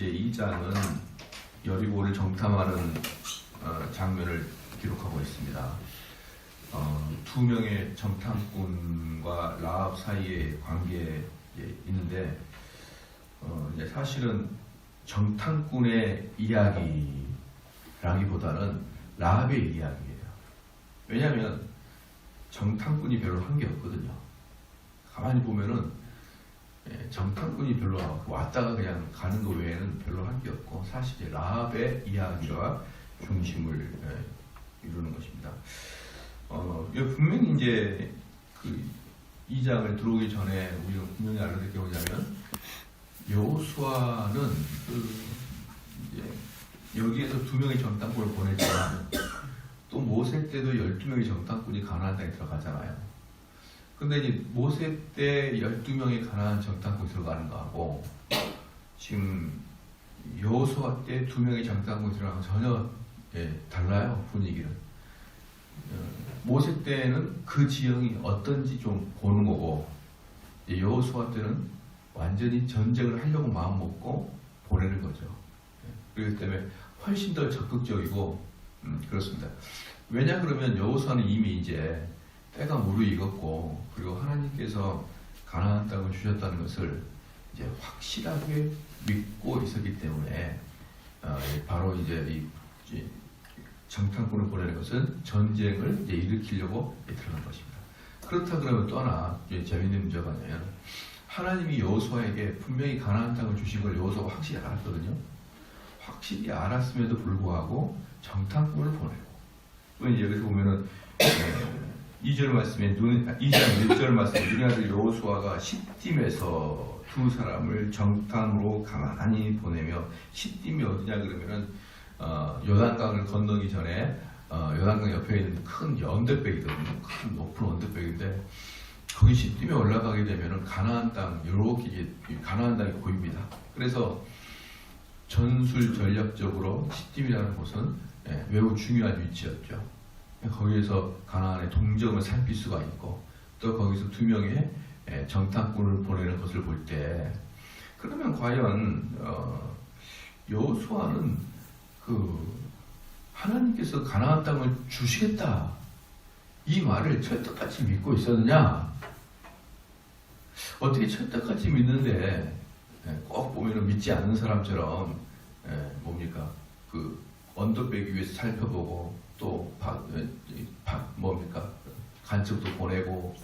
제2장은 여리고를 정탐하는 장면을 기록하고 있습니다. 두 명의 정탐꾼과 라합 사이의 관계에 있는데 이제 사실은 정탐꾼의 이야기라기보다는 라합의 이야기예요. 왜냐하면 정탐꾼이 별로 한 게 없거든요. 가만히 보면은 정탐꾼이 별로 왔다가 그냥 가는 거 외에는 별로 한 게 없고 사실 라합의 이야기가 중심을 이루는 것입니다. 분명히 이제 그 2장을 들어오기 전에 우리가 분명히 알아둘 게 뭐냐면 여호수아는 이제 여기에서 2명의 정탐꾼을 보냈지만 또 모세 때도 12명의 정탐꾼이 가나안 땅에 들어가잖아요. 근데 이제 모세 때 12명의 가나안 정탐꾼이 들어가는 거하고 지금 여호수아 때 2명의 정탐꾼이 들어가는 건 전혀 달라요, 분위기는. 모세 때는 그 지형이 어떤지 좀 보는 거고 여호수아 때는 완전히 전쟁을 하려고 마음 먹고 보내는 거죠. 그렇기 때문에 훨씬 더 적극적이고 그렇습니다. 왜냐 그러면 여호수아는 이미 이제 때가 무르익었고 그리고 하나님께서 가나안 땅을 주셨다는 것을 이제 확실하게 믿고 있었기 때문에 바로 이제 이 정탐꾼을 보내는 것은 전쟁을 이제 일으키려고 들어간 것입니다. 그렇다 그러면 또 하나 재미있는 문제가 뭐냐면 하나님이 여호수아에게 분명히 가나안 땅을 주신 걸 여호수아가 확실히 알았거든요. 확실히 알았음에도 불구하고 정탐꾼을 보내고 또 이제 여기서 보면은 2절 말씀에 2장 1절 말씀에 눈의 아들 여호수아가 시딤에서 두 사람을 정탐으로 가만히 보내며 시딤이 어디냐 그러면은 요단강을 건너기 전에 요단강 옆에 있는 큰 언덕백이거든요. 큰 높은 언덕백인데 거기 시딤에 올라가게 되면은 가나안 땅 이렇게 가나안 땅이 보입니다. 그래서 전술 전략적으로 시딤이라는 곳은 매우 중요한 위치였죠. 거기에서 가나안의 동정을 살필 수가 있고 또 거기서 2명의 정탐꾼을 보내는 것을 볼 때 그러면 과연 여호수아는 하나님께서 가나안 땅을 주시겠다 이 말을 철떡같이 믿고 있었느냐? 어떻게 철떡같이 믿는데 꼭 보면은 믿지 않는 사람처럼 뭡니까 그 언덕배기 위해서 살펴보고 또 뭡니까 간첩도 보내고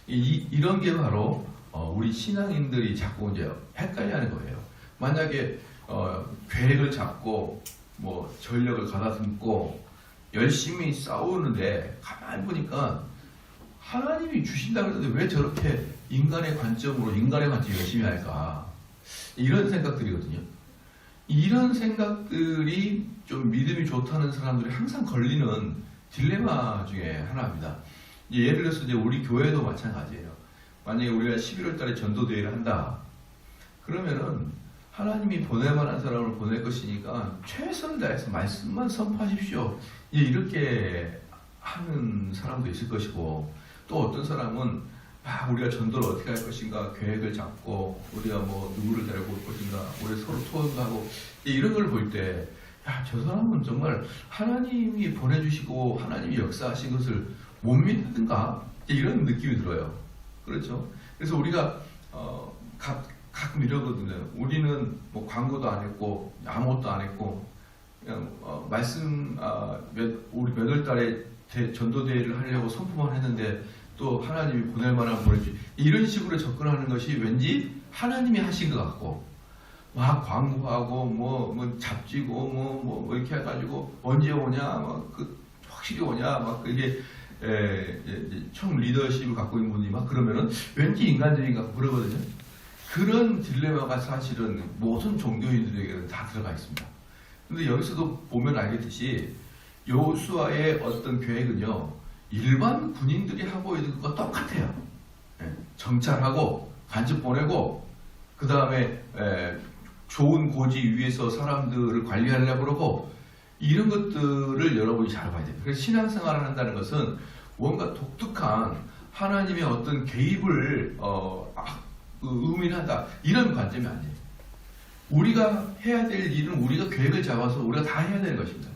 이런 게 바로 우리 신앙인들이 자꾸 이제 헷갈려하는 거예요. 만약에 계획을 잡고 뭐 전력을 가다듬고 열심히 싸우는데 가만히 보니까 하나님이 주신다 그러는데 왜 저렇게 인간의 관점으로 열심히 할까? 이런 생각들이거든요. 이런 생각들이 좀 믿음이 좋다는 사람들이 항상 걸리는 딜레마 중에 하나입니다. 예를 들어서 이제 우리 교회도 마찬가지예요. 만약에 우리가 11월 달에 전도대회를 한다. 그러면은 하나님이 보낼 만한 사람을 보낼 것이니까 최선을 다해서 말씀만 선포하십시오. 이렇게 하는 사람도 있을 것이고 또 어떤 사람은 우리가 전도를 어떻게 할 것인가 계획을 잡고 우리가 뭐 누구를 데리고 올 것인가 우리 서로 토론하고 이런 걸 볼 때 저 사람은 정말 하나님이 보내주시고 하나님이 역사하신 것을 못 믿는가 이런 느낌이 들어요. 그렇죠? 그래서 우리가 가끔 이러거든요. 우리는 뭐 광고도 안 했고 아무것도 안 했고 그냥 말씀 우리 몇 월 달에 전도대회를 하려고 선포만 했는데 또 하나님이 보낼 만한 보내주시 이런 식으로 접근하는 것이 왠지 하나님이 하신 것 같고 막 광고하고 뭐 잡지고 뭐 이렇게 해가지고 언제 오냐 막 확실히 오냐 막 이게 총 리더십을 갖고 있는 분이 막 그러면은 왠지 인간적인 것 같고 그러거든요. 그런 딜레마가 사실은 모든 종교인들에게는 다 들어가 있습니다. 근데 여기서도 보면 알겠듯이 여호수아의 어떤 계획은요 일반 군인들이 하고 있는 것과 똑같아요. 정찰하고 간첩 보내고 그 다음에 좋은 고지 위에서 사람들을 관리하려고 그러고 이런 것들을 여러분이 잘 봐야 돼요. 그래서 신앙생활을 한다는 것은 뭔가 독특한 하나님의 어떤 개입을 의미한다 이런 관점이 아니에요. 우리가 해야 될 일은 우리가 계획을 잡아서 우리가 다 해야 되는 것입니다.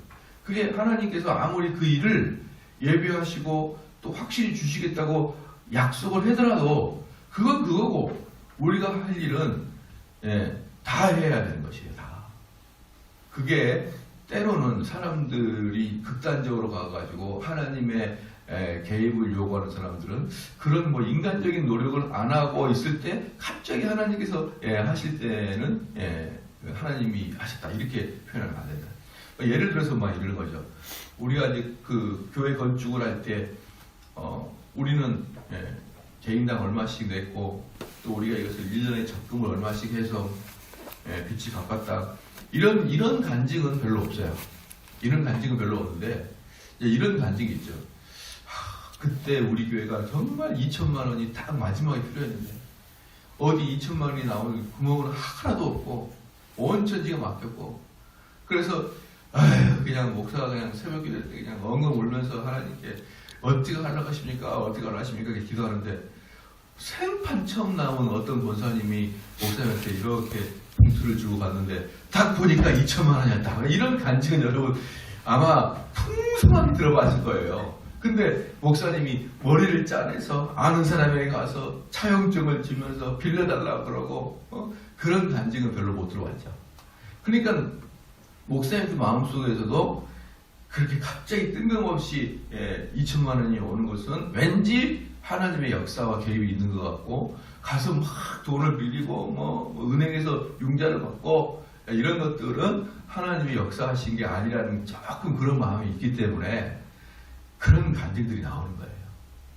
그게 하나님께서 아무리 그 일을 예비하시고 또 확실히 주시겠다고 약속을 하더라도 그건 그거고 우리가 할 일은 다 해야 되는 것이에요. 다. 그게 때로는 사람들이 극단적으로 가가지고 하나님의 개입을 요구하는 사람들은 그런 뭐 인간적인 노력을 안 하고 있을 때 갑자기 하나님께서 하실 때는 하나님이 하셨다 이렇게 표현하면 안 된다. 예를 들어서 막 이런 거죠. 우리가 이제 그 교회 건축을 할 때 우리는 개인당 얼마씩 냈고 또 우리가 이것을 1년에 적금을 얼마씩 해서 빚이 갚았다. 이런 간증은 별로 없어요. 이런 간증은 별로 없는데 이런 간증이 있죠. 그때 우리 교회가 정말 2천만 원이 딱 마지막에 필요했는데 어디 2천만 원이 나오는 구멍은 하나도 없고 온 천지가 막혔고 그래서 그냥 목사가 그냥 새벽 기도 때 그냥 엉엉 울면서 하나님께 어떻게 하려고 하십니까? 어떻게 하려고 하십니까? 이렇게 기도하는데 생판 처음 나온 어떤 권사님이 목사님한테 이렇게 봉투를 주고 갔는데 딱 보니까 2천만 원이었다. 이런 간증은 여러분 아마 풍성하게 들어봤을 거예요. 근데 목사님이 머리를 짜내서 아는 사람에게 가서 차용증을 주면서 빌려달라고 그러고 그런 간증은 별로 못 들어봤죠. 그러니까 목사님 그 마음속에서도 그렇게 갑자기 뜬금없이 2천만 원이 오는 것은 왠지 하나님의 역사와 개입이 있는 것 같고 가서 막 돈을 빌리고 뭐 은행에서 융자를 받고 이런 것들은 하나님이 역사하신 게 아니라는 조금 그런 마음이 있기 때문에 그런 간증들이 나오는 거예요.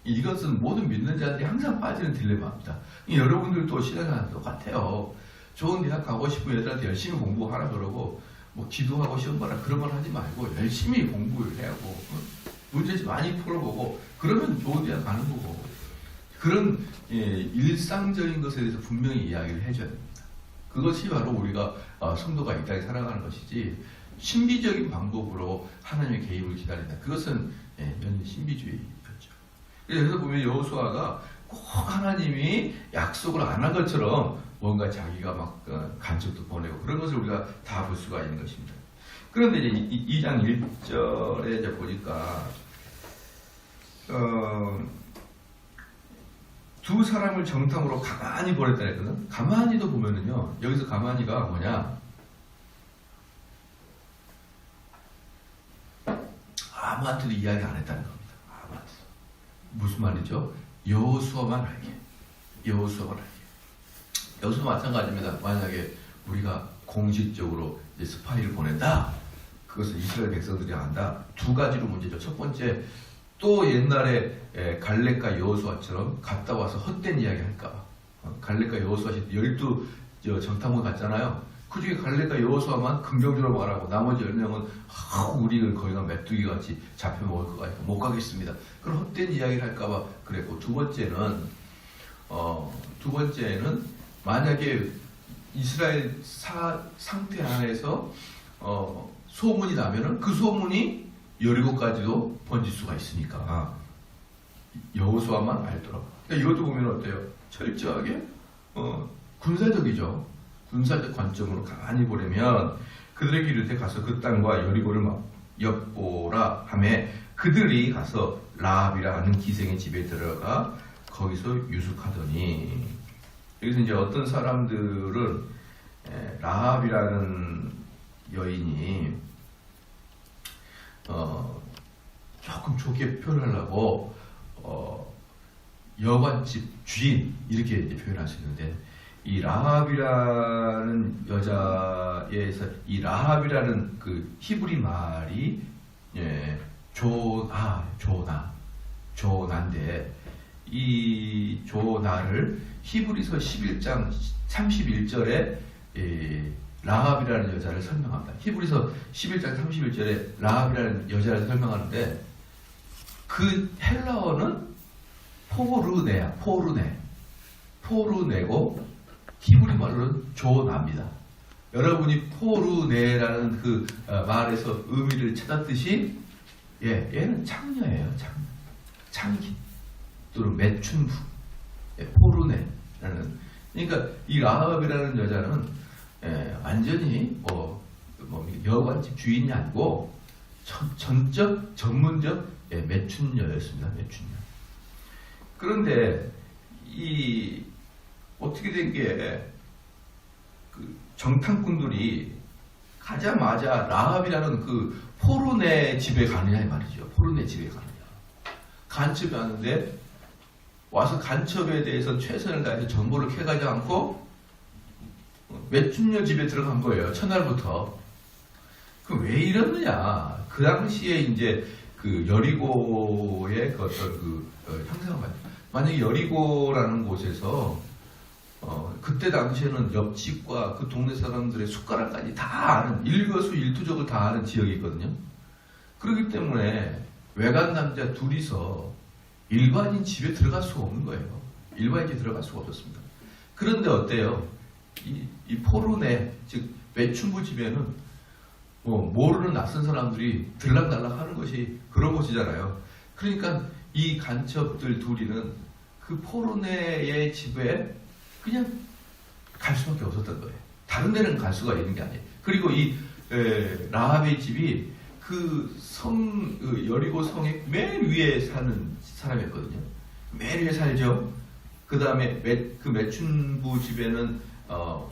이것은 모든 믿는 자들이 항상 빠지는 딜레마입니다. 여러분들도 신앙생활 똑같아요. 좋은 대학 가고 싶은 애들한테 열심히 공부하라 그러고 뭐 기도하고 시험 봐라 그런 말 하지 말고 열심히 공부를 하고 문제집 많이 풀어보고 그러면 좋은 대학 가는 거고 그런 일상적인 것에 대해서 분명히 이야기를 해줘야 됩니다. 그것이 바로 우리가 성도가 이 땅에 살아가는 것이지 신비적인 방법으로 하나님의 개입을 기다린다. 그것은 연일 신비주의였죠. 그래서 보면 여호수아가 꼭 하나님이 약속을 안 한 것처럼 뭔가 자기가 막 간첩도 보내고 그런 것을 우리가 다 볼 수가 있는 것입니다. 그런데 이제 2장 1절에 이제 보니까 두 사람을 정탐으로 가만히 보냈다 했거든. 가만히도 보면은요. 여기서 가만히가 뭐냐? 아무한테도 이야기 안 했다는 겁니다. 아무한테도. 무슨 말이죠? 여호수아만 알게. 여호수아만 알게. 여기서 마찬가지입니다. 만약에 우리가 공식적으로 이제 스파이를 보낸다. 그것을 이스라엘 백성들이 안다. 두 가지로 문제죠. 첫 번째, 또 옛날에 갈렙과 여호수아처럼 갔다 와서 헛된 이야기 할까봐. 갈렙과 여호수아 12 정탐꾼 갔잖아요. 그 중에 갈렙과 여호수아만 긍정적으로 말하고 나머지 10명은 우리는 거기가 메뚜기 같이 잡혀 먹을 것 같으니까 못 가겠습니다. 그런 헛된 이야기를 할까봐 그랬고 두 번째는 만약에 이스라엘 상태 안에서 소문이 나면은 그 소문이 여리고까지도 번질 수가 있으니까 여호수아만 알더라고. 그러니까 이것도 보면 어때요? 철저하게 군사적이죠. 군사적 관점으로 가만히 보려면 그들에게 이르되 가서 그 땅과 여리고를 엿보라 하매 그들이 가서 라합이라 하는 기생의 집에 들어가 거기서 유숙하더니 여기서 이제 어떤 사람들은 라합이라는 여인이 조금 좋게 표현하려고 여관집 주인 이렇게 이제 표현할 수 있는데 이 라합이라는 여자에서 이 라합이라는 그 히브리 말이 조나인데 이 조나를 히브리서 11장 31절에 라합이라는 여자를 설명합니다. 히브리서 11장 31절에 라합이라는 여자를 설명하는데 그 헬라어는 포르네고 히브리 말로는 조나입니다. 여러분이 포르네라는 그 말에서 의미를 찾았듯이 얘는 창녀예요. 창기 또는 매춘부 포르네라는 그러니까 이 라합이라는 여자는 완전히 여관집 주인이 아니고 전적 전문적 매춘녀였습니다. 매춘녀. 그런데 이 어떻게 된 게 그 정탐꾼들이 가자마자 라합이라는 그 포로네 집에 가느냐 이 말이죠. 포로네 집에 가느냐. 간첩이 왔는데 와서 간첩에 대해서 최선을 다해서 정보를 캐가지 않고 매춘녀 집에 들어간 거예요. 첫날부터. 그럼 왜 이러느냐? 그 당시에 이제 그 여리고의 그 어떤 형상을 만약에 여리고라는 곳에서 그때 당시에는 옆집과 그 동네 사람들의 숟가락까지 다 아는 일거수일투족을 다 아는 지역이 있거든요. 그렇기 때문에 외간 남자 둘이서 일반인 집에 들어갈 수가 없는 거예요. 일반인 집에 들어갈 수가 없었습니다. 그런데 어때요? 이 포르네, 즉 매춘부 집에는 모르는 낯선 사람들이 들락날락 하는 것이 그런 곳이잖아요. 그러니까 이 간첩들 둘이는 그 포르네의 집에 그냥 갈 수밖에 없었던 거예요. 다른 데는 갈 수가 있는 게 아니에요. 그리고 이 라합의 집이 그 여리고 성의 맨 위에 사는 사람이었거든요. 맨 위에 살죠. 그 다음에 그 매춘부 집에는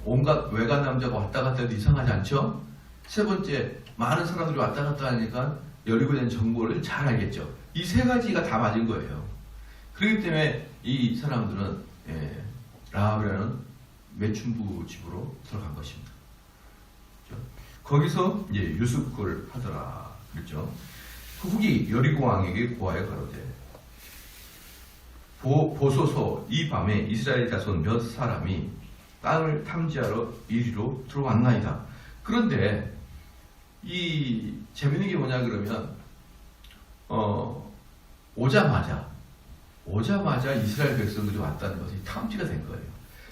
온갖 외간 남자가 왔다 갔다 해도 이상하지 않죠? 세 번째, 많은 사람들이 왔다 갔다 하니까 여리고에 대한 정보를 잘 알겠죠. 이 세 가지가 다 맞은 거예요. 그렇기 때문에 이 사람들은 라합이라는 매춘부 집으로 들어간 것입니다. 그렇죠? 거기서 이제 유숙을 하더라. 그렇죠? 그 후기 여리고 왕에게 고하여 가로되 보소서 이 밤에 이스라엘 자손 몇 사람이 땅을 탐지하러 이리로 들어왔나이다. 그런데 이 재밌는 게 뭐냐 그러면 오자마자 이스라엘 백성들이 왔다는 것이 탐지가 된 거예요.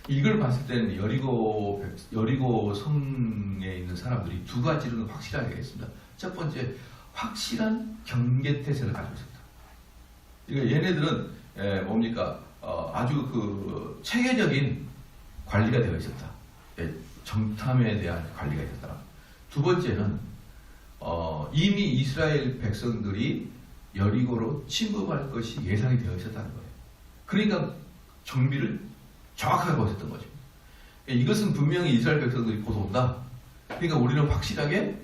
이걸 봤을 때는 여리고 성에 있는 사람들이 두 가지로는 확실하게 하겠습니다. 첫 번째, 확실한 경계태세를 가지고 있었다. 그러니까 얘네들은 아주 그 체계적인 관리가 되어 있었다. 정탐에 대한 관리가 있었다. 두 번째는 이미 이스라엘 백성들이 여리고로 침범할 것이 예상이 되어 있었다는 거예요. 그러니까 정비를 정확하게 하고 있었던 거죠. 이것은 분명히 이스라엘 백성들이 곧 온다. 그러니까 우리는 확실하게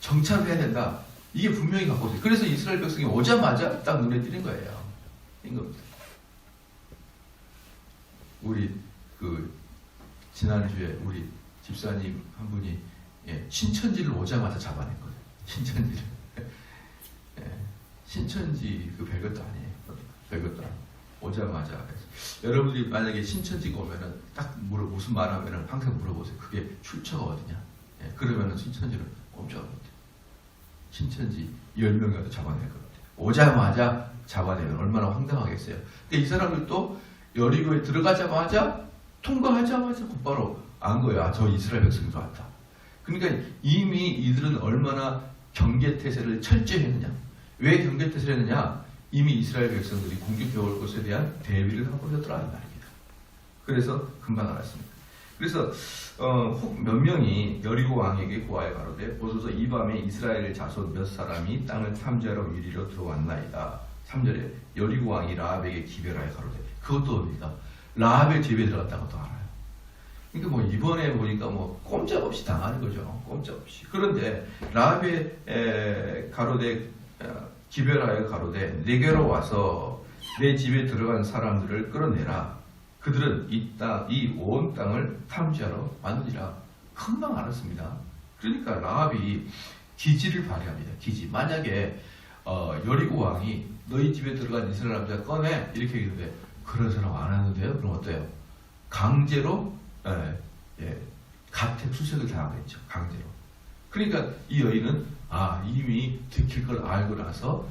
정찰을 해야 된다. 이게 분명히 갖고 있어요. 그래서 이스라엘 백성이 오자마자 딱 눈에 띄는 거예요. 이겁니다. 우리 지난주에 우리 집사님 한 분이 신천지를 오자마자 잡아냈거든요. 신천지를. 신천지 별것도 아니에요. 별것도 아니에요. 오자마자. 여러분들이 만약에 신천지가 오면은 딱 무슨 말 하면은 항상 물어보세요. 그게 출처가 어디냐? 그러면은 신천지는 꼼짝 못해요. 신천지 10명이라도 잡아낼 것 같아요. 오자마자 잡아내면 얼마나 황당하겠어요. 이 사람들도 여리고에 들어가자마자 통과하자마자 곧바로 안 거예요. 저 이스라엘 백성이 왔다. 그러니까 이미 이들은 얼마나 경계태세를 철저히 했느냐. 왜 경계태세를 했느냐? 이미 이스라엘 백성들이 공격해올 것에 대한 대비를 하고 있었더라 이 말입니다. 그래서 금방 알았습니다. 그래서 몇 명이 여리고 왕에게 고하여 가로되 보소서 이 밤에 이스라엘 자손 몇 사람이 땅을 탐지하러 이리로 들어왔나이다. 3절에 여리고 왕이 라합에게 기별하여 가로되 그것도 뭡니까? 라합의 집에 들어갔다는 것도 알아요. 그러니까 이번에 보니까 꼼짝없이 당하는 거죠. 꼼짝없이. 그런데 라합의 기별하여 가로되 내게로 와서 내 집에 들어간 사람들을 끌어내라. 그들은 이 온 땅을 탐지하러 왔느니라. 금방 알았습니다. 그러니까 라합이 기지를 발휘합니다. 기지. 만약에 여리고 왕이 너희 집에 들어간 이스라엘 남자 꺼내 이렇게 얘기했는데 그런 사람 안 하는데요? 그럼 어때요? 강제로 가택 수색을 당하겠죠. 강제로. 그러니까 이 여인은 이미 들킬 걸 알고 나서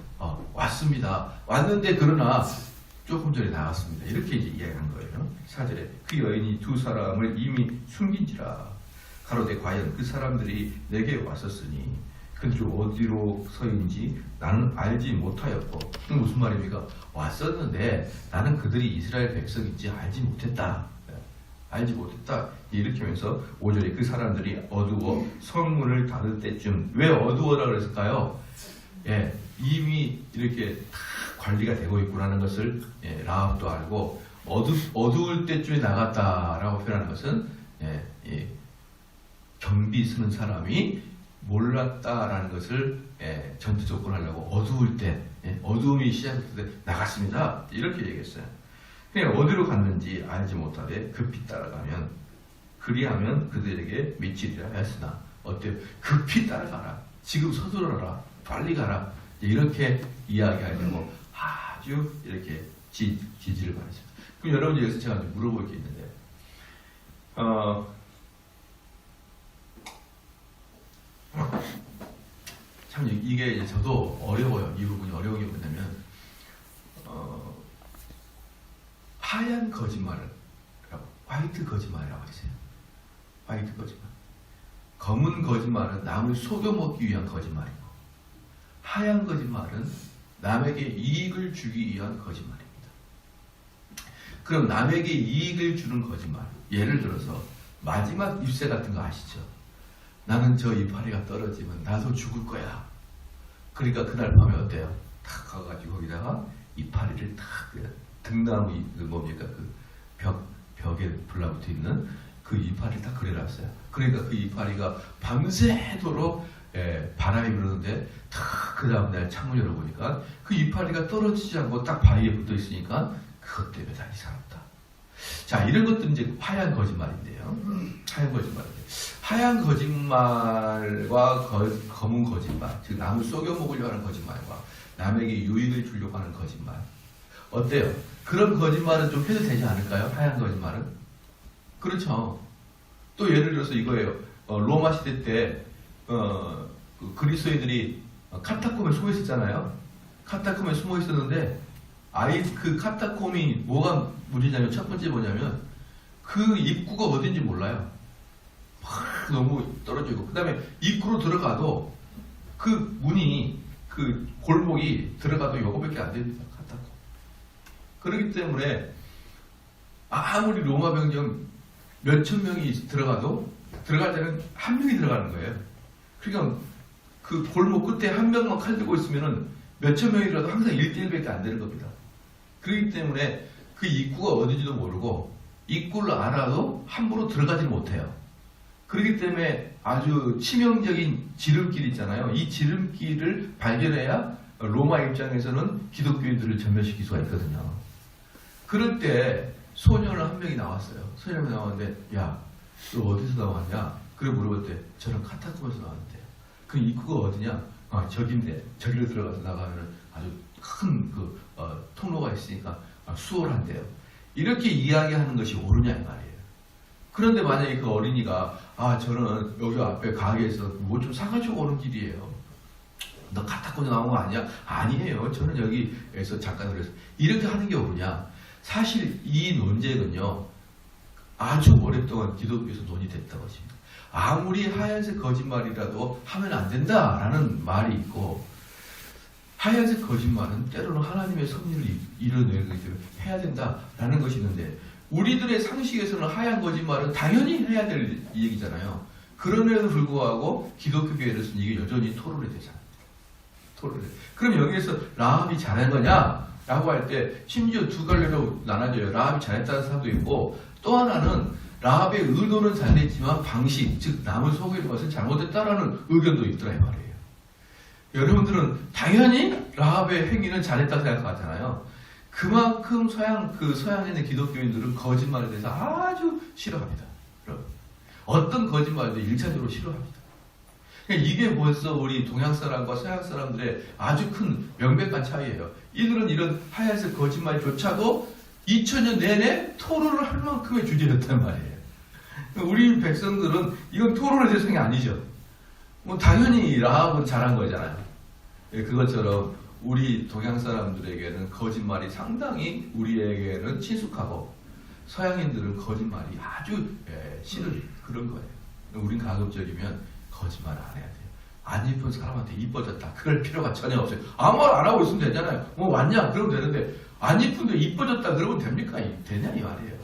왔습니다. 왔는데 그러나 조금 전에 나왔습니다. 이렇게 이제 이야기한 거예요. 4절에 그 여인이 두 사람을 이미 숨긴지라. 가로되 과연 그 사람들이 내게 왔었으니 그들이 어디로 서인지 나는 알지 못하였고. 무슨 말입니까? 왔었는데 나는 그들이 이스라엘 백성인지 알지 못했다. 알지 못했다. 이렇게 하면서 5절에 그 사람들이 어두워 성문을 닫을 때쯤. 왜 어두워라 그랬을까요? 예, 이미 이렇게 다 관리가 되고 있구나는 것을 라합도 알고 어두울 때쯤에 나갔다라고 표현하는 것은 경비 쓰는 사람이 몰랐다라는 것을 전제 조건하려고 어두울 때, 어두움이 시작될 때 나갔습니다. 이렇게 얘기했어요. 그냥 어디로 갔는지 알지 못하되 급히 따라가면 그리하면 그들에게 미치리라 하였으나 어때요? 급히 따라가라. 지금 서두르라. 빨리 가라. 이렇게 이야기하려고 아주 이렇게 지지를 바랬습니다. 그럼 여러분 여기서 제가 물어볼 게 있는데 참 이게 저도 어려워요. 이 부분이 어려운 게 뭐냐면 하얀 거짓말을 화이트 거짓말이라고 했어요. 화이트 거짓말. 검은 거짓말은 남을 속여먹기 위한 거짓말이고 하얀 거짓말은 남에게 이익을 주기 위한 거짓말입니다. 그럼 남에게 이익을 주는 거짓말, 예를 들어서 마지막 입새 같은 거 아시죠? 나는 저 이파리가 떨어지면 나도 죽을 거야. 그러니까 그날 밤에 어때요? 탁 가가지고 거기다가 이파리를 탁 등나무 뭡니까 그 벽에 불나붙어 있는 그 이파리를 딱 그려놨어요. 그러니까 그 이파리가 밤새도록 바람이 부르는데 탁 그 다음날 창문 열어보니까 그 이파리가 떨어지지 않고 딱 바위에 붙어 있으니까 그것 때문에 다시 살았다. 자, 이런 것들은 이제 하얀 거짓말인데요. 하얀 거짓말인데 하얀 거짓말과 검은 거짓말, 즉 남을 속여먹으려고 하는 거짓말과 남에게 유익을 주려고 하는 거짓말 어때요? 그런 거짓말은 좀 해도 되지 않을까요? 하얀 거짓말은? 그렇죠. 또 예를 들어서 이거예요. 로마 시대 때 그 그리스도인들이 카타콤에 숨어 있었잖아요. 카타콤에 숨어 있었는데 그 카타콤이 뭐가 문제냐면 첫 번째 뭐냐면 그 입구가 어딘지 몰라요. 막 너무 떨어지고 그 다음에 입구로 들어가도 그 문이 그 골목이 들어가도 요거밖에 안 됩니다. 카타콤. 그렇기 때문에 아무리 로마 병정 몇천 명이 들어가도 들어갈 때는 한 명이 들어가는 거예요. 그러니까 그 골목 끝에 한 명만 칼 들고 있으면은 몇천 명이라도 항상 1대1밖에 안 되는 겁니다. 그렇기 때문에 그 입구가 어딘지도 모르고 입구를 알아도 함부로 들어가지 못해요. 그렇기 때문에 아주 치명적인 지름길 있잖아요. 이 지름길을 발견해야 로마 입장에서는 기독교인들을 전멸시킬 수가 있거든요. 그럴 때 소년 한 명이 나왔어요. 소년이 나왔는데 야, 너 어디서 나왔냐? 그래 물어볼 때 저는 카타콤에서 나왔는데 그 입구가 어디냐? 저긴데 저기로 들어가서 나가면 아주 큰 통로가 있으니까 수월한데요. 이렇게 이야기하는 것이 옳으냐 이 말이에요. 그런데 만약에 그 어린이가 저는 여기 앞에 가게에서 뭐 좀 사가지고 오는 길이에요. 너 카타콤에 나온 거 아니야? 아니에요. 저는 여기에서 잠깐 그래서 이렇게 하는 게 옳으냐? 사실 이 논쟁은요 아주 오랫동안 기독교에서 논의됐다고 하십니다. 아무리 하얀색 거짓말이라도 하면 안 된다라는 말이 있고 하얀색 거짓말은 때로는 하나님의 섭리를 이뤄내기 때문에 해야 된다라는 것이 있는데 우리들의 상식에서는 하얀 거짓말은 당연히 해야 될 얘기잖아요. 그럼에도 불구하고 기독교계에서는 이게 여전히 토론이 되잖아요. 토론이. 그럼 여기에서 라합이 잘한 거냐? 라고 할 때 심지어 두 갈래로 나눠져요. 라합이 잘했다는 사람도 있고 또 하나는 라합의 의도는 잘했지만 방식, 즉 남을 속이는 것은 잘못했다라는 의견도 있더라 이 말이에요. 여러분들은 당연히 라합의 행위는 잘했다고 생각하잖아요. 그만큼 서양에 있는 기독교인들은 거짓말에 대해서 아주 싫어합니다. 여러분. 어떤 거짓말도 1차적으로 싫어합니다. 그러니까 이게 벌써 우리 동양 사람과 서양 사람들의 아주 큰 명백한 차이예요. 이들은 이런 하얀색 거짓말조차도 2000년 내내 토론을 할 만큼의 주제였단 말이에요. 우리 백성들은 이건 토론의 대상이 아니죠. 뭐 당연히 라합은 잘한 거잖아요. 그것처럼 우리 동양 사람들에게는 거짓말이 상당히 우리에게는 친숙하고 서양인들은 거짓말이 아주 싫은 그런 거예요. 우린 가급적이면 거짓말 안 해야 돼요. 안 이쁜 사람한테 이뻐졌다. 그럴 필요가 전혀 없어요. 아무 말 안 하고 있으면 되잖아요. 뭐 왔냐? 그러면 되는데 안 이쁜데 이뻐졌다 그러면 됩니까? 되냐 이 말이에요.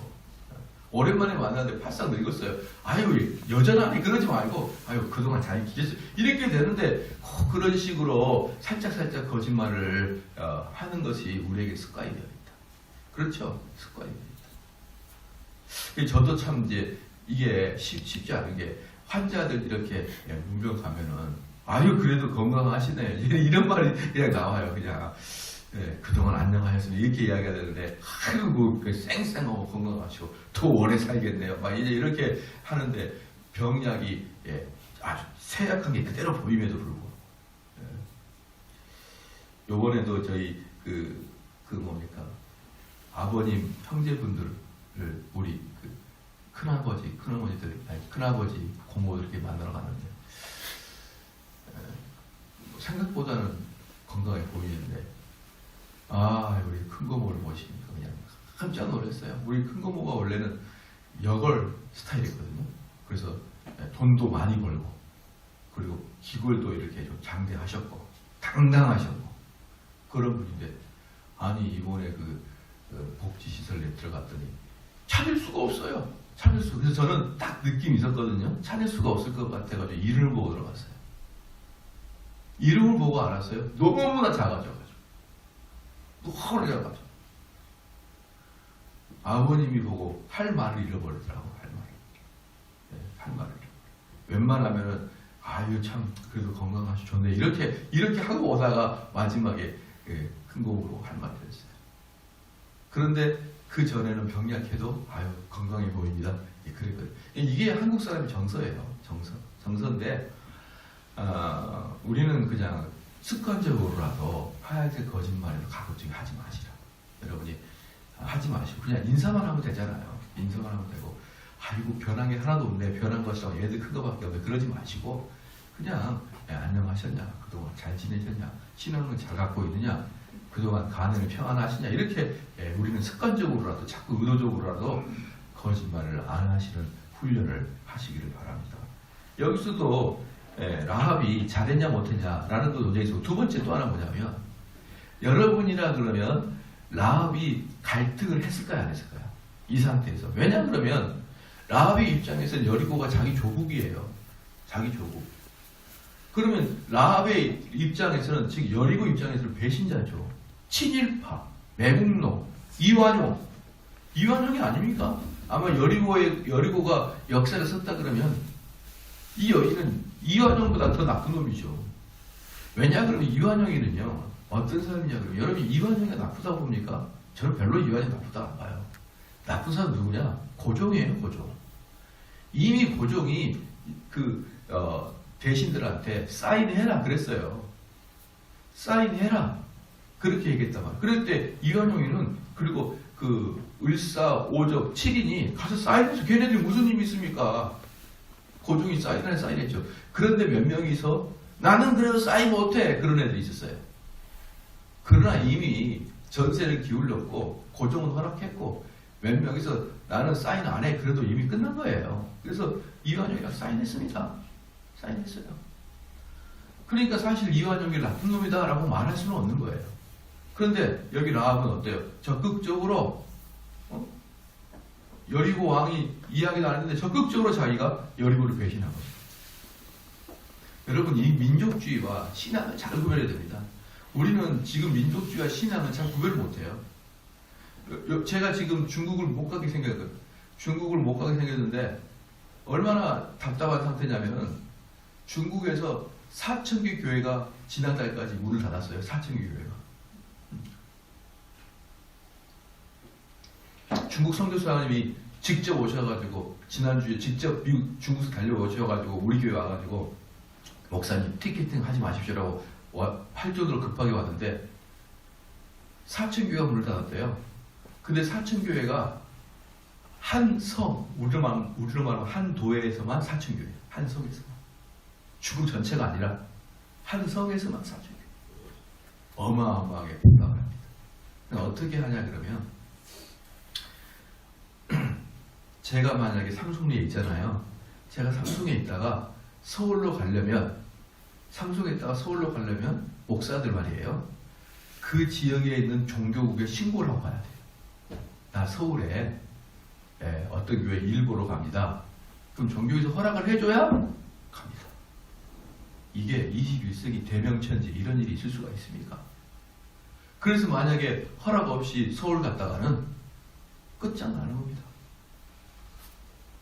오랜만에 만났는데 바싹 늙었어요. 아유, 여전하니 그러지 말고, 아유, 그동안 잘 지냈어요. 이렇게 되는데, 꼭 그런 식으로 살짝살짝 거짓말을 하는 것이 우리에게 습관이 되어 있다. 그렇죠? 습관이 되어 있다. 저도 참 이제 이게 쉽지 않은 게, 환자들 이렇게 문병 가면은, 아유, 그래도 건강하시네. 이런 말이 그냥 나와요, 그냥. 네, 그동안 안녕하셨습니다. 이렇게 이야기가 되는데, 아이고, 쌩쌩하고 건강하시고, 더 오래 살겠네요. 막 이렇게 하는데, 병약이 아주 쇠약한 게 그대로 보임에도 불구하고. 요번에도 저희, 뭡니까. 아버님, 형제분들을, 우리, 큰아버지, 고모들 이렇게 만나러 갔는데, 생각보다는 건강해 보이는데, 우리 큰 고모를 모시니까 그냥 깜짝 놀랐어요. 우리 큰 고모가 원래는 여걸 스타일이거든요. 그래서 돈도 많이 벌고, 그리고 기골도 이렇게 좀 장대하셨고, 당당하셨고, 그런 분인데, 아니, 이번에 복지시설에 들어갔더니, 찾을 수가 없어요. 그래서 저는 딱 느낌이 있었거든요. 찾을 수가 없을 것 같아가지고, 이름을 보고 들어갔어요. 이름을 보고 알았어요. 너무나 작아져가지고. 너무 작아져. 아버님이 보고 할 말을 잃어버리더라고, 할 말을. 네, 할 말을 잃어버려. 웬만하면은, 아유, 참, 그래도 건강하시 좋네. 이렇게 하고 오다가 마지막에 큰 곡으로 할 말을 했어요. 그런데 그 전에는 병약해도, 아유, 건강해 보입니다. 그랬거든요. 이게 한국 사람의 정서예요. 정서인데, 우리는 그냥 습관적으로라도 하얀색 거짓말을 가급적이 하지 마시라. 여러분이 하지 마시고 그냥 인사만 하면 되잖아요. 인사만 하면 되고, 아이고 변한 게 하나도 없네. 변한 것이라고 얘들 큰 거밖에 없네. 그러지 마시고 그냥 안녕하셨냐, 그동안 잘 지내셨냐, 신앙은 잘 갖고 있느냐, 그동안 가능히 평안하시냐, 이렇게 우리는 습관적으로라도 자꾸 의도적으로라도 거짓말을 안 하시는 훈련을 하시기를 바랍니다. 여기서도 라합이 잘했냐 못했냐라는 또 논쟁이 있고, 두 번째 또 하나 뭐냐면, 여러분이라 그러면 라합이 갈등을 했을까요 안 했을까요? 이 상태에서. 왜냐 그러면 라합의 입장에서는 여리고가 자기 조국이에요. 자기 조국. 그러면 라합의 입장에서는, 즉 여리고 입장에서는 배신자죠. 친일파, 매국노, 이완용이 아닙니까? 아마 여리고가 역사를 썼다 그러면 이 여인은 이완용보다 더 나쁜 놈이죠. 왜냐 그러면 이완용이는요, 어떤 사람이냐 그러면, 여러분이 이완용이 나쁘다고 봅니까? 저는 별로 이완용이 나쁘다 안 봐요. 나쁜 사람 누구냐? 고종이에요, 고종. 이미 고종이 대신들한테 사인해라 그랬어요. 사인해라. 그렇게 얘기했단 말이에요. 그럴 때 이완용이는, 그리고 을사오적 7인이 가서 사인해서, 걔네들이 무슨 힘이 있습니까? 고종이 사인했죠. 그런데 몇 명이서 나는 그래도 사인 못해, 그런 애들이 있었어요. 그러나 이미 전세를 기울였고 고종은 허락했고 몇 명이서 나는 사인 안 해, 그래도 이미 끝난 거예요. 그래서 이완용이랑 사인했습니다. 사인했어요. 그러니까 사실 이완용이 나쁜 놈이다 라고 말할 수는 없는 거예요. 그런데 여기 라합은 어때요? 적극적으로 여리고 왕이 이야기도 안 했는데 적극적으로 자기가 여리고를 배신한 거죠. 여러분, 이 민족주의와 신앙을 잘 구별해야 됩니다. 우리는 지금 민족주의와 신앙은 잘 구별을 못해요. 제가 지금 중국을 못 가게 생겼거든요. 중국을 못 가게 생겼는데 얼마나 답답한 상태냐면은, 중국에서 4,000개 교회가 지난달까지 문을 닫았어요. 4,000개 교회가. 중국 선교사님이 직접 오셔가지고, 지난주에 직접 중국에서 달려오셔가지고 우리 교회 와가지고, 목사님 티켓팅 하지 마십시오라고 할 정도로 급하게 왔는데 4,000교회가 문을 닫았대요. 근데 4,000교회가 한 성, 우리로 말하면 한 도에서만 4,000교회, 한 성에서만. 중국 전체가 아니라 한 성에서만 4,000교회. 어마어마하게 핍박을 합니다. 어떻게 하냐 그러면, 제가 만약에 삼성리에 있잖아요. 제가 삼성에 있다가 서울로 가려면, 목사들 말이에요, 그 지역에 있는 종교국에 신고를 하고 가야 돼요. 나 서울에 어떤 교회 일보러 갑니다. 그럼 종교에서 허락을 해줘야 갑니다. 이게 21세기 대명천지 이런 일이 있을 수가 있습니까? 그래서 만약에 허락 없이 서울 갔다가는 끝장나는 겁니다.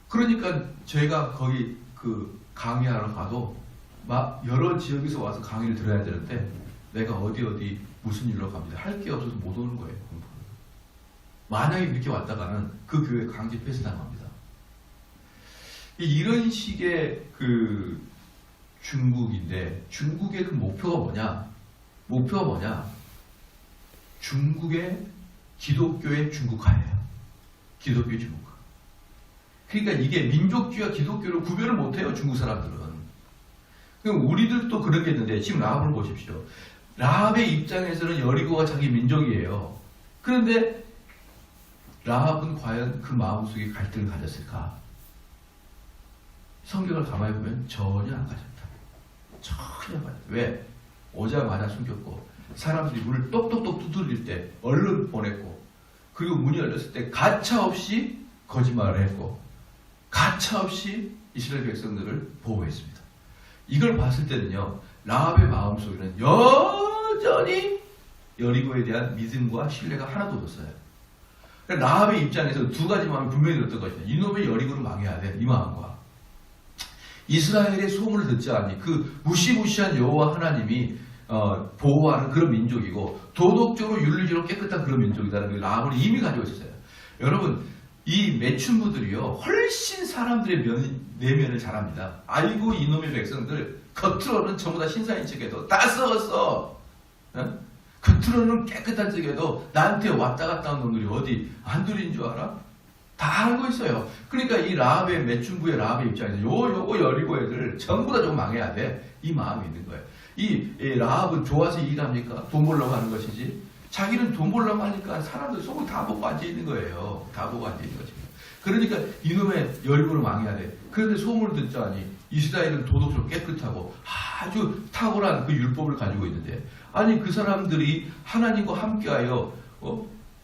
그러니까 저희가 거기 그 강의하러 가도 막 여러 지역에서 와서 강의를 들어야 되는데 내가 어디 무슨 일로 갑니다. 할 게 없어서 못 오는 거예요. 공부를. 만약에 그렇게 왔다가는 그 교회 강제 폐쇄당합니다. 이런 식의 그 중국인데 중국의 그 목표가 뭐냐? 목표가 뭐냐? 중국의 기독교의 중국화예요. 기독교의 중국화. 그러니까 이게 민족주의와 기독교를 구별을 못해요. 중국 사람들은. 그럼 우리들도 그러겠는데 지금 라합을 보십시오. 라합의 입장에서는 여리고가 자기 민족이에요. 그런데 라합은 과연 그 마음속에 갈등을 가졌을까? 성경을 가만히 보면 전혀 안 가졌다. 전혀 안 가졌다. 왜? 오자마자 숨겼고 사람들이 문을 똑똑똑 두드릴 때 얼른 보냈고 그리고 문이 열렸을 때 가차없이 거짓말을 했고 가차없이 이스라엘 백성들을 보호했습니다. 이걸 봤을 때는요. 라합의 마음속에는 여전히 여리고에 대한 믿음과 신뢰가 하나도 없었어요. 라합의 입장에서 두 가지 마음이 분명히 들었던 것입니다. 이놈의 여리고를 망해야 돼. 이 마음과 이스라엘의 소문을 듣지 않니 그 무시무시한 여호와 하나님이 보호하는 그런 민족이고 도덕적으로 윤리적으로 깨끗한 그런 민족이다라는 걸 라합을 이미 가지고 있었어요. 여러분 이 매춘부들이요 훨씬 사람들의 내면을 잘합니다. 아이고 이놈의 백성들 겉으로는 전부 다 신사인 척해도 다 썩었어. 겉으로는 깨끗한 척해도 나한테 왔다 갔다 한 놈들이 어디 한둘인 줄 알아? 다 알고 있어요. 그러니까 이 라합의 매춘부의 라합의 입장에서 요거 여리고 애들 전부 다 좀 망해야 돼. 이 마음이 있는 거예요. 이 라합은 좋아서 일합니까? 돈 벌려고 하는 것이지. 자기는 돈 벌려고 하니까 사람들 속을 다 보고 앉아있는 거예요. 다 보고 앉아있는 거지. 그러니까 이놈의 여리고를 망해야 돼. 그런데 소문을 듣자니 이스라엘은 도덕적으로 깨끗하고 아주 탁월한 그 율법을 가지고 있는데 아니 그 사람들이 하나님과 함께하여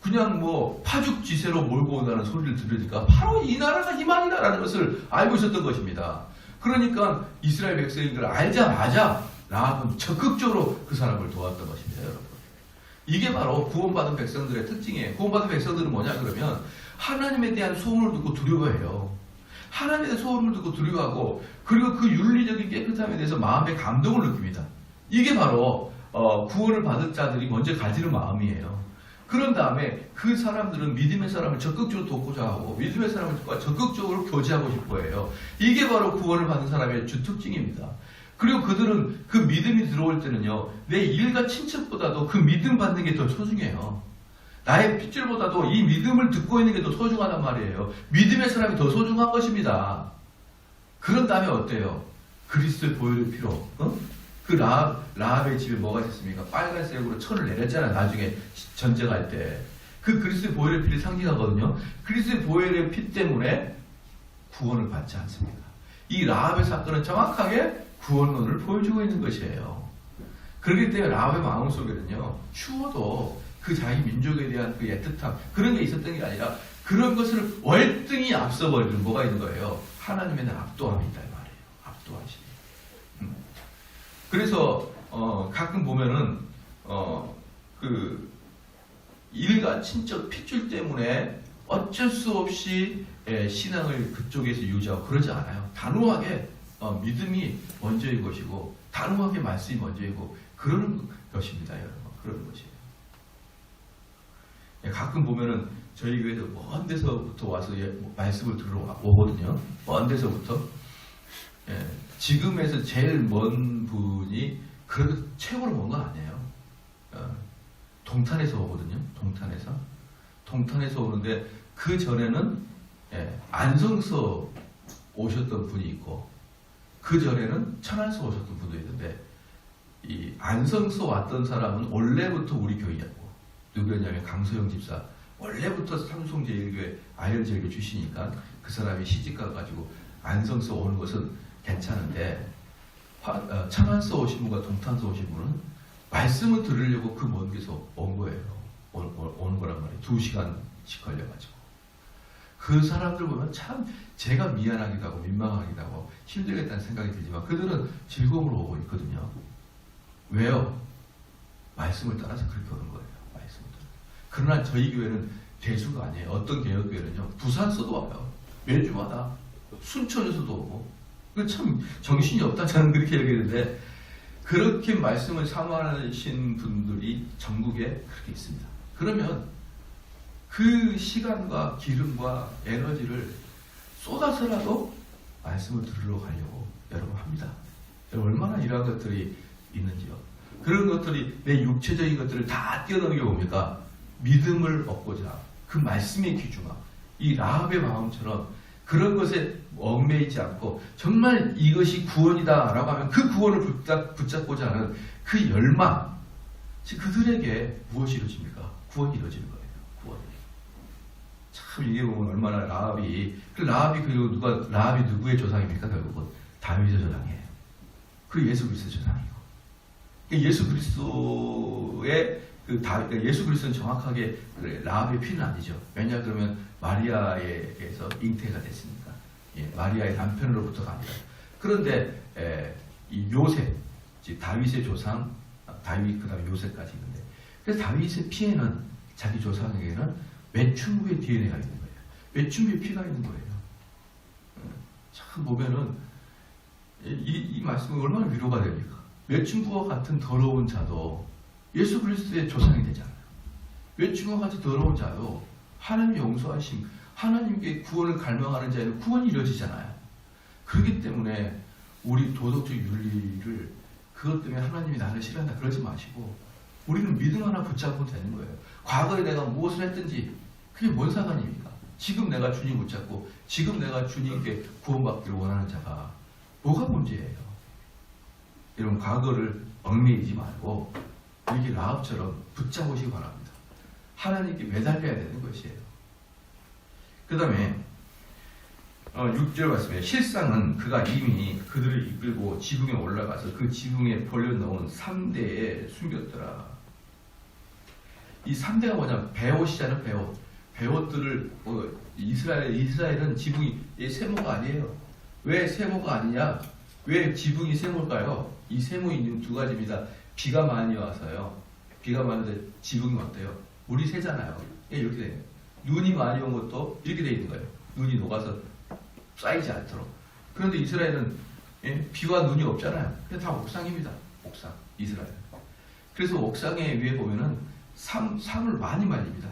그냥 뭐 파죽지세로 몰고 온다는 소리를 들으니까 바로 이 나라가 희망이다라는 것을 알고 있었던 것입니다. 그러니까 이스라엘 백성인 걸 알자마자 라합은 적극적으로 그 사람을 도왔던 것입니다. 여러분. 이게 바로 구원받은 백성들의 특징이에요. 구원받은 백성들은 뭐냐 그러면 하나님에 대한 소문을 듣고 두려워해요. 하나님에 대한 소문을 듣고 두려워하고 그리고 그 윤리적인 깨끗함에 대해서 마음의 감동을 느낍니다. 이게 바로 구원을 받은 자들이 먼저 가지는 마음이에요. 그런 다음에 그 사람들은 믿음의 사람을 적극적으로 돕고자 하고 믿음의 사람과 적극적으로 교제하고 싶어 해요. 이게 바로 구원을 받은 사람의 주 특징입니다. 그리고 그들은 그 믿음이 들어올 때는요. 내 일과 친척보다도 그 믿음 받는 게 더 소중해요. 나의 핏줄보다도 이 믿음을 듣고 있는 게 더 소중하단 말이에요. 믿음의 사람이 더 소중한 것입니다. 그런 다음에 어때요? 그리스도의 보혈의 피로 그 라합의 집에 뭐가 있었습니까? 빨간색으로 천을 내렸잖아요. 나중에 전쟁할 때. 그 그리스도의 보혈의 피를 상징하거든요. 그리스도의 보혈의 피 때문에 구원을 받지 않습니다. 이 라합의 사건은 정확하게 구원론을 보여주고 있는 것이에요. 그렇기 때문에 라합의 마음속에는요. 추워도 그 자기 민족에 대한 그 애틋함 그런 게 있었던 게 아니라 그런 것을 월등히 앞서버리는 뭐가 있는 거예요. 하나님에 대한 압도함이 있다 이 말이에요. 압도하시네. 그래서 가끔 보면은 그 일가 친척 핏줄 때문에 어쩔 수 없이 신앙을 그쪽에서 유지하고 그러지 않아요. 단호하게 믿음이 먼저인 것이고 단호하게 말씀이 먼저이고 그러는 것입니다. 여러분. 그러는 것이에요. 가끔 보면은 저희 교회도 먼 데서부터 와서 말씀을 들어오거든요. 먼 데서부터. 지금에서 제일 먼 분이 그래도 최고로 먼 건 아니에요. 동탄에서 오거든요. 동탄에서 오는데 그 전에는 안성서 오셨던 분이 있고 그 전에는 천안서 오셨던 분도 있는데 이 안성서 왔던 사람은 원래부터 우리 교회였고 누구였냐면 강소영 집사 원래부터 삼송제일교회 아현제일교회 출신이니까 그 사람이 시집가가지고 안성서 오는 것은 괜찮은데 천안서 오신 분과 동탄서 오신 분은 말씀을 들으려고 그 먼 데서 온 거예요. 오는 거란 말이에요. 2시간씩 걸려가지고. 그 사람들 보면 참 제가 미안하기도 하고 민망하기도 하고 힘들겠다는 생각이 들지만 그들은 즐거움으로 오고 있거든요. 왜요? 말씀을 따라서 그렇게 오는 거예요. 말씀을 따라. 그러나 저희 교회는 대수가 아니에요. 어떤 개혁교회는요, 부산서도 와요. 매주마다 순천에서도 오고. 참 정신이 없다 저는 그렇게 얘기했는데, 그렇게 말씀을 사모하신 분들이 전국에 그렇게 있습니다. 그러면 그 시간과 기름과 에너지를 쏟아서라도 말씀을 들으러 가려고 여러분 합니다. 얼마나 이러한 것들이 있는지요. 그런 것들이 내 육체적인 것들을 다 뛰어넘겨 옵니까? 믿음을 얻고자 그 말씀의 귀중함, 이 라합의 마음처럼 그런 것에 얽매이지 않고 정말 이것이 구원이다 라고 하면 그 구원을 붙잡고자 하는 그 열망, 그들에게 무엇이 이루어집니까? 구원이 이루어지는 거예요. 구원이. 참 이게 보면 얼마나 라합이 그리고 라합이 누구의 조상입니까? 결국은 다윗의 조상이에요. 그 예수 그리스도의 조상이고, 예수 그리스도의 예수 그리스도는 정확하게 라합의 피는 아니죠. 왜냐 그러면 마리아에게서 잉태가 됐으니까. 예, 마리아의 남편으로부터가 아니라. 그런데 이 요셉, 즉 다윗의 조상, 다윗 그다음에 요셉까지 있는데, 그래서 다윗의 피에는 자기 조상에게는 매춘부의 DNA가 있는 거예요. 매춘부의 피가 있는 거예요. 참 보면은 이 말씀은 얼마나 위로가 됩니까? 매춘부와 같은 더러운 자도 예수 그리스도의 조상이 되잖아요. 매춘부와 같이 더러운 자도 하나님의 용서하심, 하나님께 구원을 갈망하는 자에는 구원이 이루어지잖아요. 그렇기 때문에 우리 도덕적 윤리를 그것 때문에 하나님이 나를 싫어한다 그러지 마시고, 우리는 믿음 하나 붙잡으면 되는 거예요. 과거에 내가 무엇을 했든지 그게 뭔 상관입니까? 지금 내가 주님 붙잡고 지금 내가 주님께 구원받기를 원하는 자가 뭐가 문제예요? 여러분, 과거를 얽매이지 말고 이렇게 라합처럼 붙잡으시기 바랍니다. 하나님께 매달려야 되는 것이에요. 그 다음에 6절 말씀에 실상은 그가 이미 그들을 이끌고 지붕에 올라가서 그 지붕에 벌려놓은 3대에 숨겼더라. 이 3대가 뭐냐? 배옷이잖아요. 배옷들을 이스라엘은 지붕이 세모가 아니에요. 왜 세모가 아니냐? 왜 지붕이 세모일까요? 이 세모 이유는 두 가지입니다. 비가 많이 와서요. 비가 많은데 지붕이 어때요? 물이 새잖아요. 이렇게 돼요. 눈이 많이 온 것도 이렇게 돼 있는 거예요. 눈이 녹아서 쌓이지 않도록. 그런데 이스라엘은 비와 눈이 없잖아요. 그냥 다 옥상입니다. 옥상, 이스라엘. 그래서 옥상에 위에 보면은 삶을 많이 말립니다.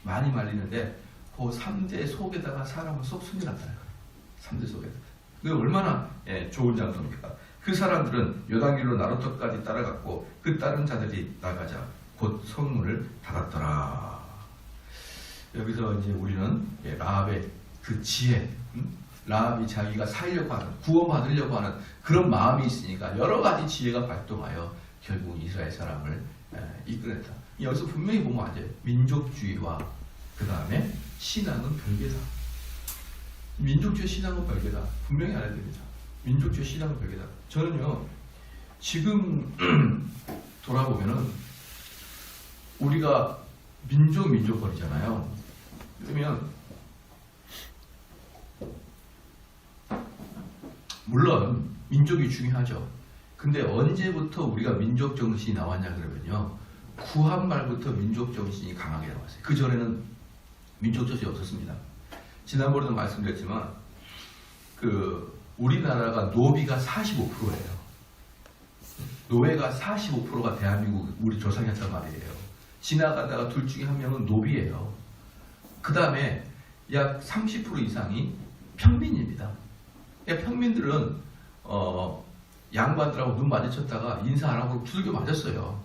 많이 말리는데 그 3대 속에다가 사람을 쏙 숨겨놨다는 거예요. 3대 속에다가. 그게 얼마나 좋은 장소입니까? 그 사람들은 요단길로 나루터까지 따라갔고 그 다른 자들이 나가자 곧 성문을 닫았더라. 여기서 이제 우리는 라합의 그 지혜, 라합이 자기가 살려고 하는, 구원받으려고 하는 그런 마음이 있으니까 여러 가지 지혜가 발동하여 결국 이스라엘 사람을 이끌었다. 여기서 분명히 보면 안 돼요. 민족주의와 그 다음에 신앙은 별개다. 민족주의 신앙은 별개다. 분명히 알아야 됩니다. 민족주의 신앙은 별개다. 저는요, 지금 돌아보면은 우리가 민족거리잖아요. 그러면 물론 민족이 중요하죠. 근데 언제부터 우리가 민족 정신이 나왔냐 그러면요, 구한 말부터 민족 정신이 강하게 나왔어요. 그 전에는 민족 정신이 없었습니다. 지난번에도 말씀드렸지만 우리나라가 노비가 45%예요. 노예가 45%가 대한민국 우리 조상이었단 말이에요. 지나가다가 둘 중에 한 명은 노비예요. 그 다음에 약 30% 이상이 평민입니다. 평민들은 양반들하고 눈 마주쳤다가 인사 안 하고 두들겨 맞았어요.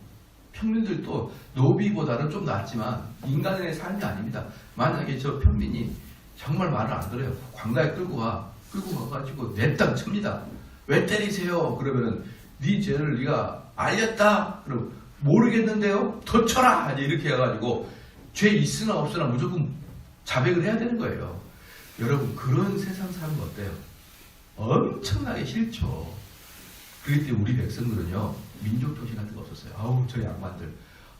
평민들도 노비보다는 좀 낫지만 인간의 삶이 아닙니다. 만약에 저 평민이 정말 말을 안 들어요. 광가에 끌고 가가지고 내 땅 칩니다. 왜 때리세요? 그러면은 네 죄를 네가 알렸다? 그럼 모르겠는데요? 더 쳐라! 이렇게 해가지고 죄 있으나 없으나 무조건 자백을 해야 되는 거예요. 여러분, 그런 세상 살면 어때요? 엄청나게 싫죠. 그렇기 때문에 우리 백성들은요, 민족정신 같은 거 없었어요. 아우, 저 양반들,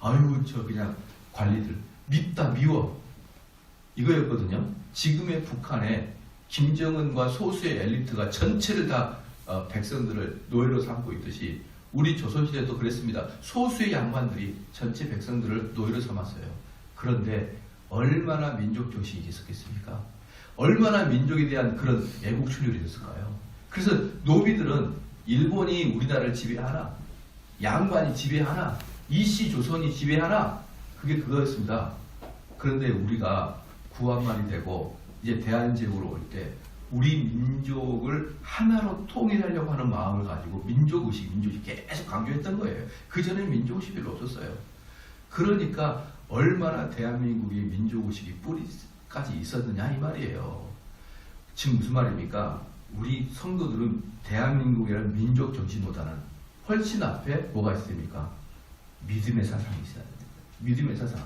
아유, 저 그냥 관리들, 밉다, 미워. 이거였거든요. 지금의 북한에 김정은과 소수의 엘리트가 전체를 다 백성들을 노예로 삼고 있듯이 우리 조선시대도 그랬습니다. 소수의 양반들이 전체 백성들을 노예로 삼았어요. 그런데 얼마나 민족 정신이 있었겠습니까? 얼마나 민족에 대한 그런 애국 출혈이 있었을까요? 그래서 노비들은 일본이 우리나라를 지배하나, 양반이 지배하나, 이씨 조선이 지배하나, 그게 그거였습니다. 그런데 우리가 구한말이 되고 이제 대한제국으로 올 때 우리 민족을 하나로 통일하려고 하는 마음을 가지고 민족의식 계속 강조했던 거예요. 그전에 민족의식이 별로 없었어요. 그러니까 얼마나 대한민국의 민족의식이 뿌리까지 있었느냐 이 말이에요. 지금 무슨 말입니까? 우리 성도들은 대한민국이라는 민족 정신보다는 훨씬 앞에 뭐가 있습니까? 믿음의 사상이 있어야 됩니다. 믿음의 사상.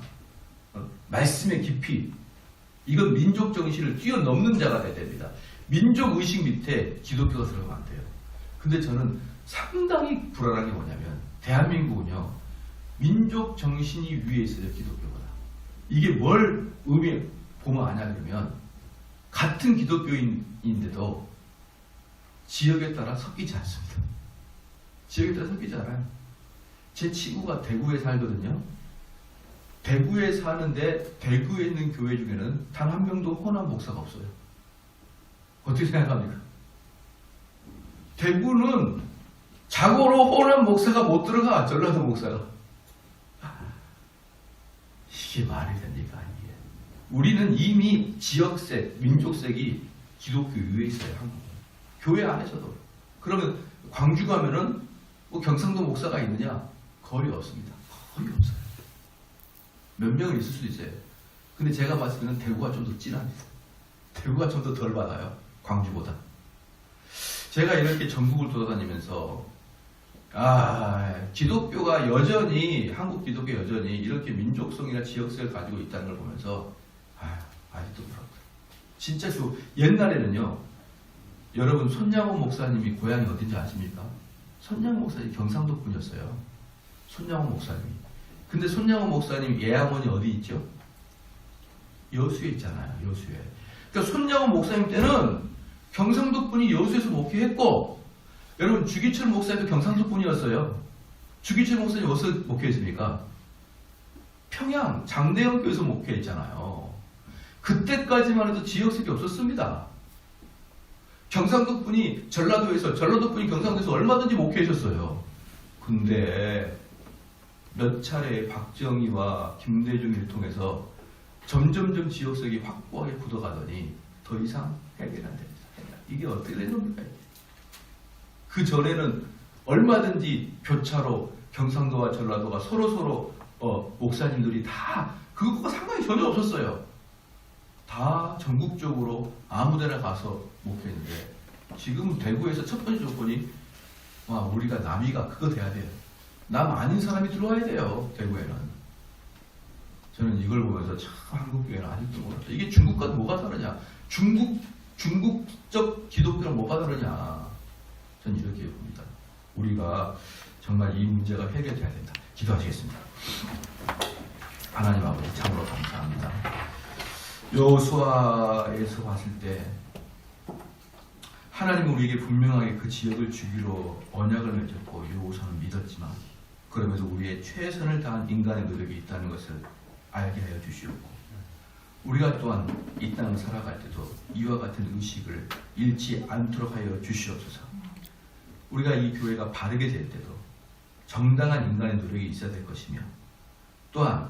말씀의 깊이. 이건 민족 정신을 뛰어넘는 자가 돼야 됩니다. 민족 의식 밑에 기독교가 들어가면 안 돼요. 근데 저는 상당히 불안한 게 뭐냐면 대한민국은요 민족 정신이 위에 있어요. 기독교보다. 이게 뭘 의미 보면 아냐 그러면 같은 기독교인인데도 지역에 따라 섞이지 않습니다. 지역에 따라 섞이지 않아요. 제 친구가 대구에 살거든요. 대구에 사는데 대구에 있는 교회 중에는 단 한 명도 호남 목사가 없어요. 어떻게 생각합니까? 대구는 자고로 호남 목사가 못 들어가. 전라도 목사가. 이게 말이 됩니까? 이게. 우리는 이미 지역색, 민족색이 기독교 위에 있어요. 한국은. 교회 안에서도. 그러면 광주 가면은 뭐 경상도 목사가 있느냐? 거의 없습니다. 거의 없어요. 몇 명은 있을 수도 있어요. 근데 제가 봤을 때는 대구가 좀 더 진합니다. 대구가 좀 더 덜 받아요. 광주보다. 제가 이렇게 전국을 돌아다니면서 기독교가 여전히 한국 기독교 여전히 이렇게 민족성이나 지역성을 가지고 있다는 걸 보면서 아직도 그렇다. 진짜 옛날에는요. 여러분 손양호 목사님이 고향이 어딘지 아십니까? 손양호 목사님 경상도 분이었어요. 손양호 목사님이. 근데 손양호 목사님 예양원이 어디 있죠? 여수에 있잖아요. 여수에. 그러니까 손양호 목사님 때는 경상도 분이 여수에서 목회했고 여러분 주기철 목사님도 경상도 분이었어요. 주기철 목사님 어디서 목회했습니까? 평양 장대영 교회에서 목회했잖아요. 그때까지만 해도 지역색이 없었습니다. 경상도 분이 전라도에서 전라도 분이 경상도에서 얼마든지 목회하셨어요. 근데 몇 차례 박정희와 김대중을 통해서 점점점 지역색이 확고하게 굳어가더니 더 이상 해결 안 됩니다. 이게 어떻게 된 겁니까? 그 전에는 얼마든지 교차로 경상도와 전라도가 서로 목사님들이 다 그것과 상관이 전혀 없었어요. 다 전국적으로 아무데나 가서 목회했는데 지금 대구에서 첫 번째 조건이 우리가 남이가 그거 돼야 돼요. 남 아닌 사람이 들어와야 돼요. 대구에는. 저는 이걸 보면서 참 한국교회는 아직도 몰랐다. 이게 중국과 뭐가 다르냐. 중국적 기독교랑 뭐가 다르냐. 저는 이렇게 봅니다. 우리가 정말 이 문제가 해결돼야 된다. 기도하시겠습니다. 하나님 아버지 참으로 감사합니다. 여호수아에서 봤을 때 하나님은 우리에게 분명하게 그 지역을 주기로 언약을 맺었고 여호수아는 믿었지만 그러면서 우리의 최선을 다한 인간의 노력이 있다는 것을 알게 하여 주시옵고 우리가 또한 이 땅을 살아갈 때도 이와 같은 의식을 잃지 않도록 하여 주시옵소서. 우리가 이 교회가 바르게 될 때도 정당한 인간의 노력이 있어야 될 것이며 또한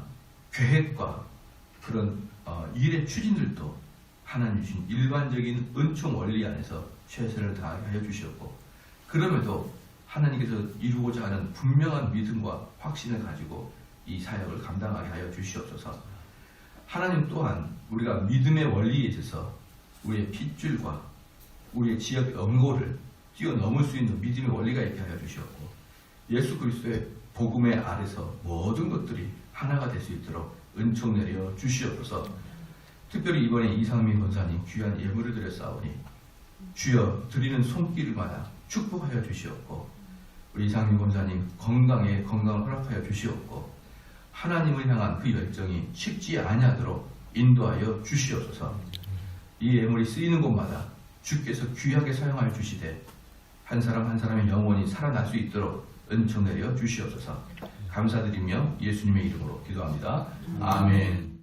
계획과 그런 일의 추진들도 하나님 주신 일반적인 은총 원리 안에서 최선을 다하게 하여 주시옵고 그럼에도 하나님께서 이루고자 하는 분명한 믿음과 확신을 가지고 이 사역을 감당하게 하여 주시옵소서. 하나님 또한 우리가 믿음의 원리에 있어서 우리의 핏줄과 우리의 지역 연고를 뛰어넘을 수 있는 믿음의 원리가 있게 하여 주시옵고 예수 그리스도의 복음의 아래서 모든 것들이 하나가 될 수 있도록 은총 내려 주시옵소서. 특별히 이번에 이상민 권사님 귀한 예물을 드렸사오니 주여 드리는 손길마다 축복하여 주시옵고 우리 이상민 권사님 건강을 허락하여 주시옵고 하나님을 향한 그 열정이 식지 아니하도록 인도하여 주시옵소서. 이 예물이 쓰이는 곳마다 주께서 귀하게 사용하여 주시되 한 사람 한 사람의 영혼이 살아날 수 있도록 은총 내려 주시옵소서. 감사드리며 예수님의 이름으로 기도합니다. 아멘.